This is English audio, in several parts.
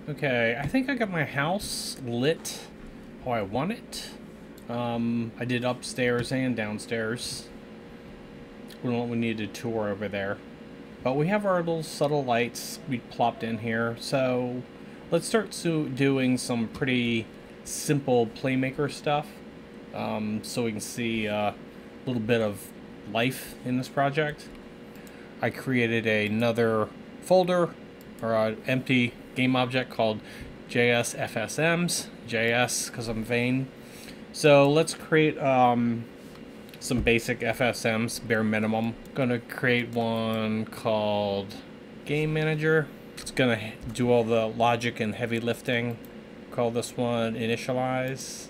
Okay, I think I got my house lit how I want it. I did upstairs and downstairs. We need a tour over there. But we have our little subtle lights we plopped in here. So let's start doing some pretty simple Playmaker stuff. So we can see a little bit of life in this project. I created another folder or an empty game object called JSFSMs. JS because I'm vain. So let's create some basic FSMs, bare minimum. Gonna create one called Game Manager. It's gonna do all the logic and heavy lifting. Call this one Initialize.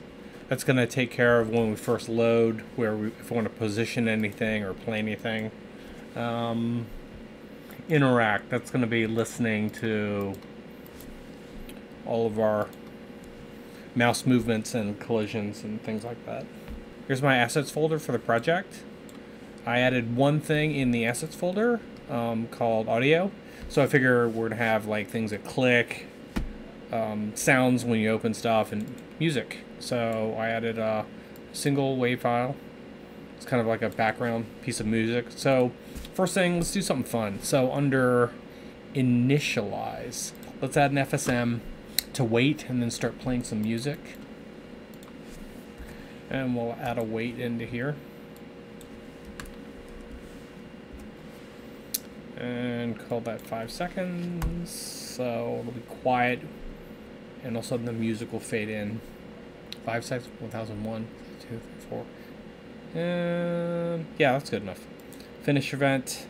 That's gonna take care of when we first load, if we want to position anything or play anything. Interact. That's gonna be listening to all of our mouse movements and collisions and things like that. Here's my assets folder for the project. I added one thing in the assets folder called audio. So I figure we're gonna have like things that click, sounds when you open stuff, and music. So I added a single wave file. It's kind of like a background piece of music. So first thing, let's do something fun. So under initialize, let's add an FSM to wait and then start playing some music. And we'll add a wait into here. And call that 5 seconds. So it'll be quiet. And all of a sudden the music will fade in. 5 seconds, 1001, 2, 3, 4. And yeah, that's good enough. Finish event.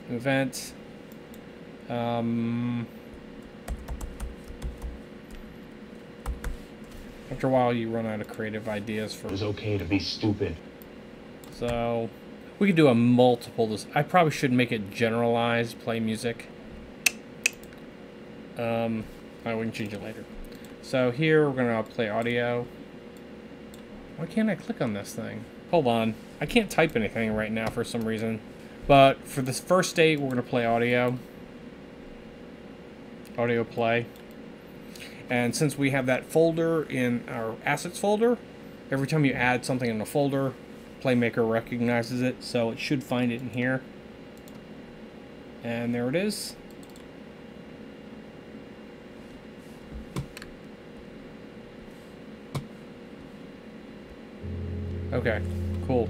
Event. After a while, you run out of creative ideas for. It's okay to be stupid. So we could do a multiple. I probably should make it generalized. Play music. Alright, we can change it later. So here we're gonna play audio. Why can't I click on this thing? Hold on. I can't type anything right now for some reason. But for this first state, we're gonna play audio. Audio play. And since we have that folder in our assets folder, every time you add something in a folder, Playmaker recognizes it, so it should find it in here. And there it is. Okay, cool.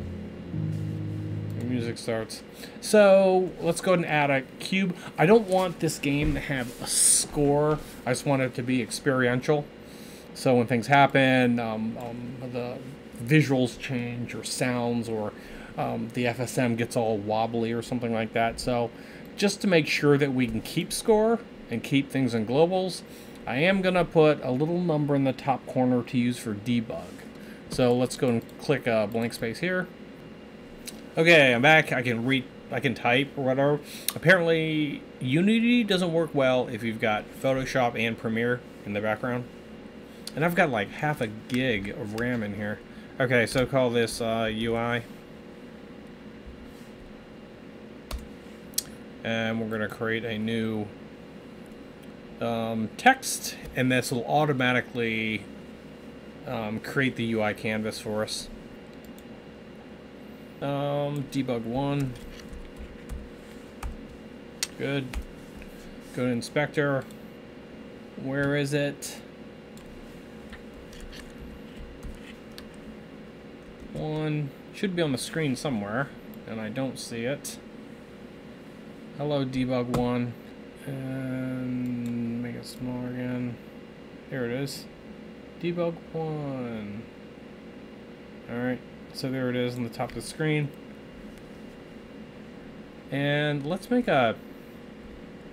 The music starts. So let's go ahead and add a cube. I don't want this game to have a score. I just want it to be experiential. So when things happen, the visuals change or sounds, or the FSM gets all wobbly or something like that. So just to make sure that we can keep score and keep things in globals, I am going to put a little number in the top corner to use for debug. So let's go and click a blank space here. Okay, I'm back. I can type or whatever. Apparently, Unity doesn't work well if you've got Photoshop and Premiere in the background. And I've got like half a gig of RAM in here. Okay, so call this UI. And we're going to create a new text, and this will automatically create the UI canvas for us. Debug 1. Good. Go to inspector. Where is it? 1 should be on the screen somewhere, and I don't see it. Hello, debug 1. And make it smaller again. Here it is. Debug 1. Alright, so there it is on the top of the screen. And let's make a,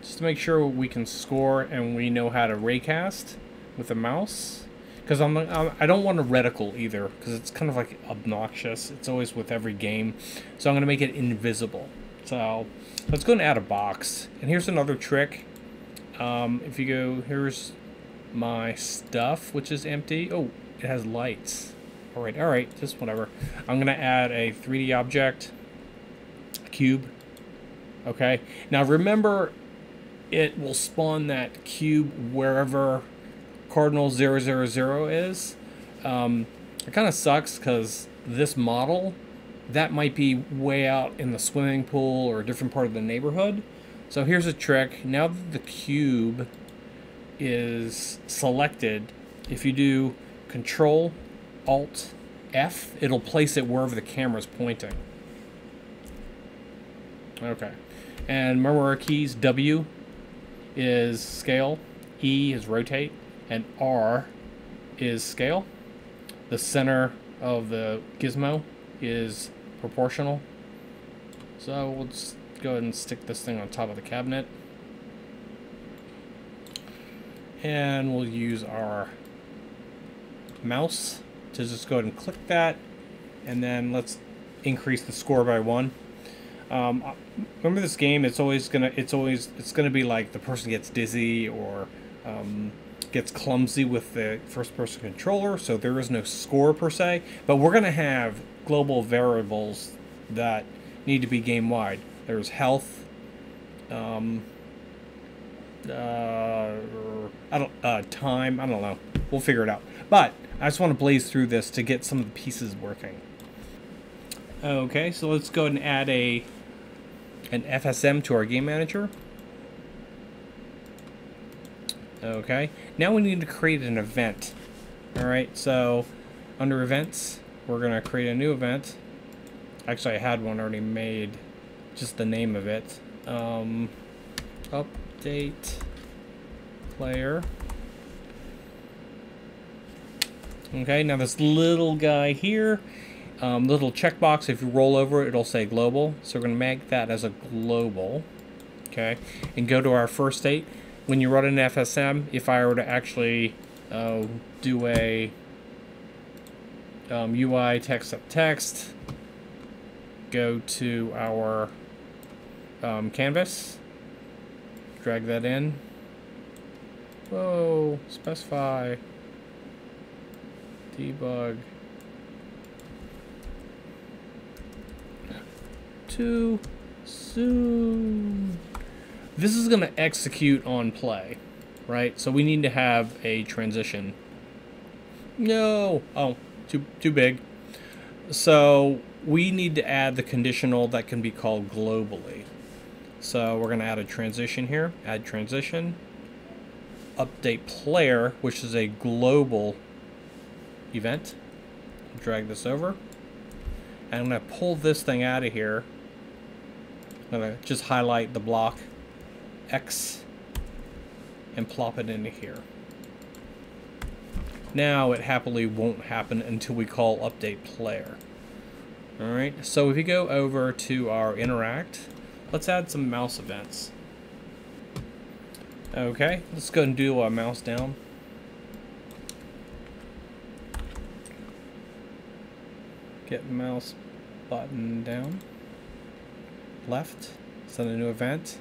just to make sure we can score and we know how to raycast with the mouse. Because I don't want a reticle either, because it's kind of like obnoxious. It's always with every game. So I'm going to make it invisible. So let's go and add a box. And here's another trick. If you go, here's my stuff, which is empty. Oh, it has lights. Alright, just whatever. I'm going to add a 3D object, a cube. Okay, now remember, it will spawn that cube wherever cardinal 000 is. It kind of sucks because this model, that might be way out in the swimming pool or a different part of the neighborhood. So here's a trick. Now that the cube is selected, if you do Control Alt F, it'll place it wherever the camera's pointing. Okay. And remember our keys, W is scale, E is rotate, and R is scale. The center of the gizmo is proportional. So we'll just go ahead and stick this thing on top of the cabinet. And we'll use our mouse to just go ahead and click that, and then let's increase the score by 1. Remember this game? It's gonna be like the person gets dizzy or gets clumsy with the first-person controller, so there is no score per se. But we're gonna have global variables that need to be game-wide. There's health. Time. I don't know. We'll figure it out. But I just want to blaze through this to get some of the pieces working. Okay, so let's go ahead and add an FSM to our game manager. Okay, now we need to create an event. Alright, so under events, we're going to create a new event. Actually, I had one already made, just the name of it. Update player. Okay, now this little guy here, little checkbox, if you roll over it, it'll say global. So we're going to make that as a global. Okay, and go to our first state. When you run an FSM, if I were to actually do a UI text, go to our canvas, drag that in. Whoa, specify, debug, too soon. This is going to execute on play, right? So we need to have a transition. No, oh, too big. So we need to add the conditional that can be called globally. So we're going to add a transition here, add transition, update player, which is a global event. Drag this over. And I'm going to pull this thing out of here. I'm going to just highlight the block X and plop it into here. Now it happily won't happen until we call update player. Alright, so if you go over to our interact, let's add some mouse events. Okay, let's go and do a mouse down. Get mouse button down. Left, send a new event.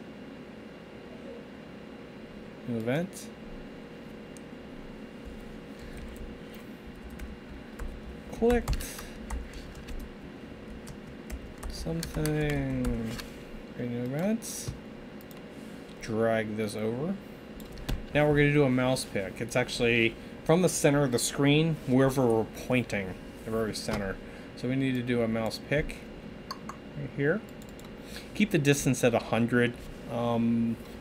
New event. Clicked. Something. Create new events. Drag this over. Now we're going to do a mouse pick. It's actually from the center of the screen, wherever we're pointing, the very center. So we need to do a mouse pick right here. Keep the distance at 100.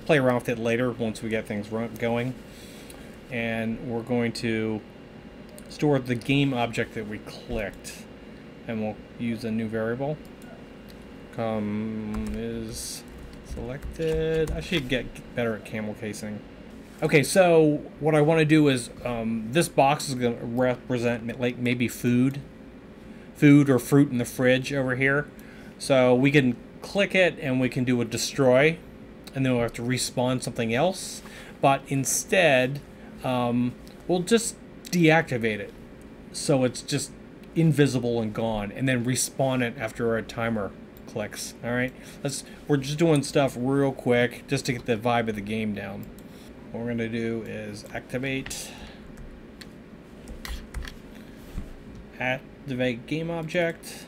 Play around with it later once we get things going. And we're going to store the game object that we clicked. And we'll use a new variable. Is selected. I should get better at camel casing. Okay, so what I want to do is this box is going to represent like maybe food or fruit in the fridge over here. So we can click it and we can do a destroy, and then we'll have to respawn something else. But instead, we'll just deactivate it so it's just invisible and gone, and then respawn it after our timer clicks. All right, we're just doing stuff real quick just to get the vibe of the game down. What we're gonna do is activate game object,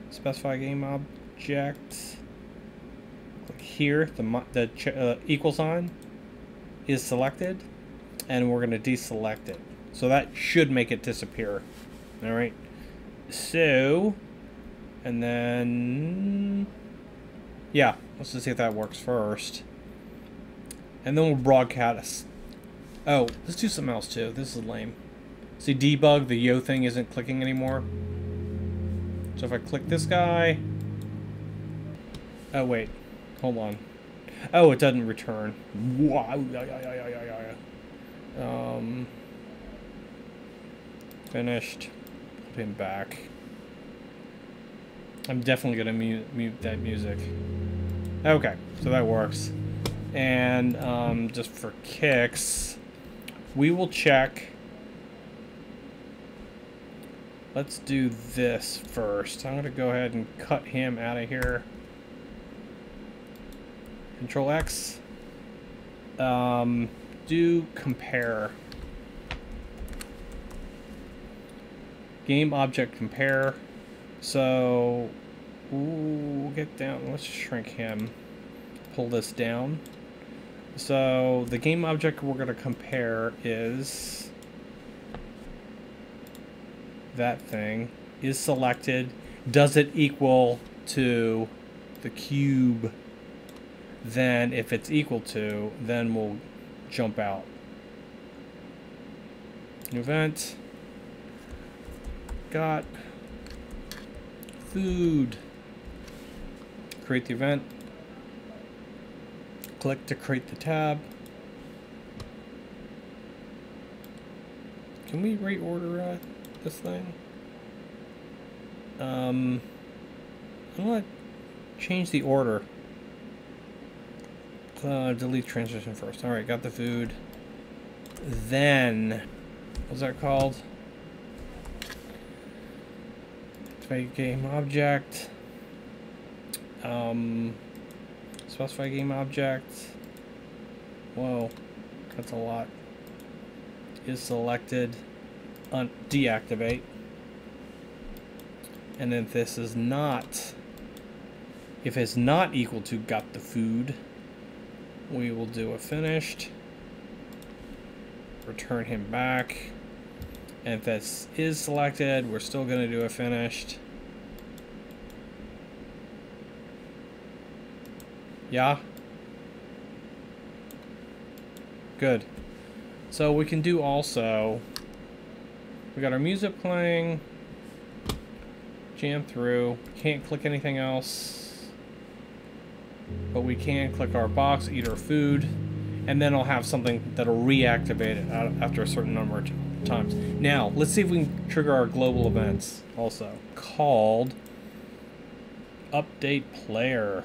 specify game object, Click here, the equal sign is selected, and we're going to deselect it. So that should make it disappear. All right. So, and then, yeah, let's just see if that works first. And then we'll broadcast. Oh, let's do something else too. This is lame. See, debug, the yo thing isn't clicking anymore. So if I click this guy. Oh, wait. Hold on. Oh, it doesn't return. Wow. Finished. Put him back. I'm definitely going to mute that music. Okay, so that works. And just for kicks, we will check. Let's do this first. I'm going to go ahead and cut him out of here. Control X. Do compare. Game object compare. So, ooh, get down. Let's shrink him. Pull this down. So, the game object we're going to compare is that thing. Is selected. Does it equal to the cube? Then, if it's equal to, then we'll jump out. Event. Got food. Create the event. Click to create the tab. Can we reorder this thing? I'm gonna change the order. Delete transition first. Alright, got the food. Then, what's that called? Specify game object. Specify game object. Whoa, that's a lot. Is selected. Deactivate. And then this is not. If it's not equal to got the food, we will do a finished. Return him back. And if this is selected, we're still going to do a finished. Yeah? Good. So we can do also, we got our music playing, jam through, can't click anything else, but we can click our box, eat our food, and then I'll have something that'll reactivate it after a certain number of times. Now, let's see if we can trigger our global events also, called update player.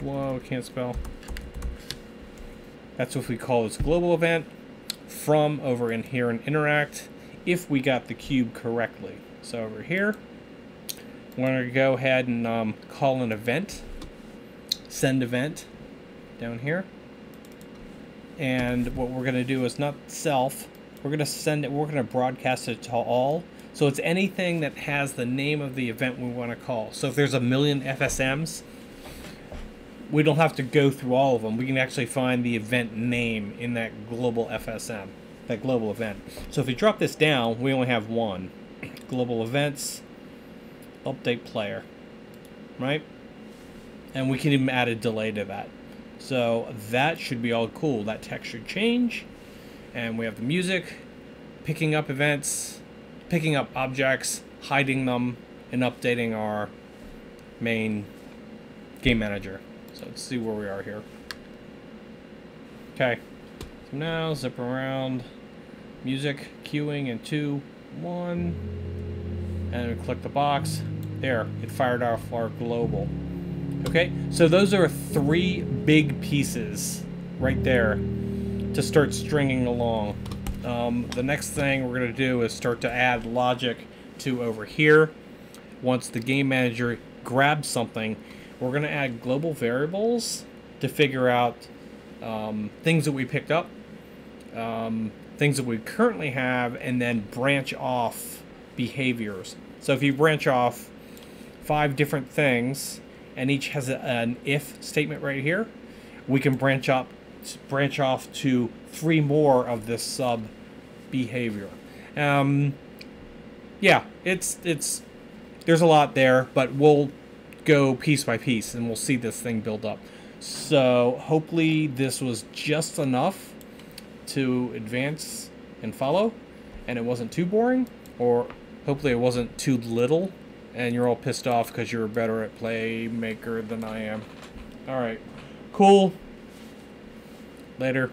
Whoa, can't spell. That's what we call this global event. From over in here and interact if we got the cube correctly. So over here, we're going to go ahead and call an event. Send event down here. And what we're going to do is not self. We're going to send it. We're going to broadcast it to all. So it's anything that has the name of the event we want to call. So if there's a million FSMs, we don't have to go through all of them. We can actually find the event name in that global FSM, that global event. So if we drop this down, we only have one. Global events, update player, right? And we can even add a delay to that. So that should be all cool. That text should change. And we have the music, picking up events, picking up objects, hiding them, and updating our main game manager. So let's see where we are here. Okay. So now zip around. Music queuing in 2, 1. And we click the box. There. It fired off our global. Okay. So those are 3 big pieces right there to start stringing along. The next thing we're going to do is start to add logic to over here. Once the game manager grabs something, we're going to add global variables to figure out things that we picked up, things that we currently have, and then branch off behaviors. So if you branch off 5 different things, and each has an if statement right here, we can branch off to 3 more of this sub behavior. Yeah, it's there's a lot there, but we'll go piece by piece and we'll see this thing build up. So hopefully this was just enough to advance and follow, and it wasn't too boring, or hopefully it wasn't too little and you're all pissed off because you're better at Playmaker than I am. Alright, cool. Later.